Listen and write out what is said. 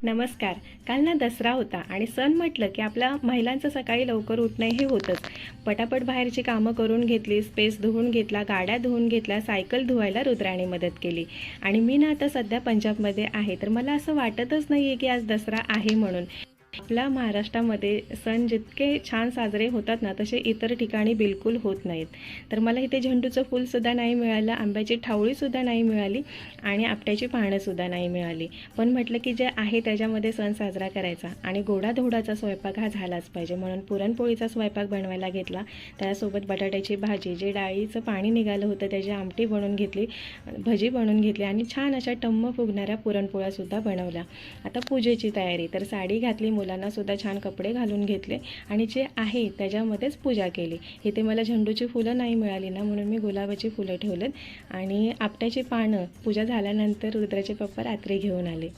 नमस्कार. काल ना दसरा होता आणि सण म्हटलं की आपल्या महिलांचं सकाळी लवकर उठणं हे होतंच. पटापट बाहेरची कामं करून घेतली, स्पेस धुवून घेतला, गाड्या धुवून घेतल्या, सायकल धुवायला रुद्राने मदत केली. आणि मी ना आता सध्या पंजाबमध्ये आहे, तर मला असं वाटतच नाही आहे की आज दसरा आहे म्हणून. आपल्या महाराष्ट्रामध्ये सण जितके छान साजरे होतात ना, तसे इतर ठिकाणी बिलकुल होत नाहीत. तर मला इथे झेंडूचं फूलसुद्धा नाही मिळालं, आंब्याची ठावळीसुद्धा नाही मिळाली आणि आपट्याची पानंसुद्धा नाही मिळाली. पण म्हटलं की जे आहे त्याच्यामध्ये सण साजरा करायचा आणि गोडाधोडाचा स्वयंपाक हा झालाच पाहिजे, म्हणून पुरणपोळीचा स्वयंपाक बनवायला घेतला. त्यासोबत बटाट्याची भाजी, जे डाळीचं पाणी निघालं होतं त्याची आमटी बनवून घेतली, भजी बनवून घेतली आणि छान अशा टम्म फुगणाऱ्या पुरणपोळ्यासुद्धा बनवल्या. आता पूजेची तयारी, तर साडी घातली, मुलांनासुद्धा छान कपडे घालून घेतले आणि जे आहे त्याच्यामध्येच पूजा केली. इथे मला झेंडूची फुलं नाही मिळाली ना, म्हणून मी गुलाबाची फुलं ठेवलेत आणि आपट्याची पानं पूजा झाल्यानंतर रुद्राचे पप्पा रात्री घेऊन आले.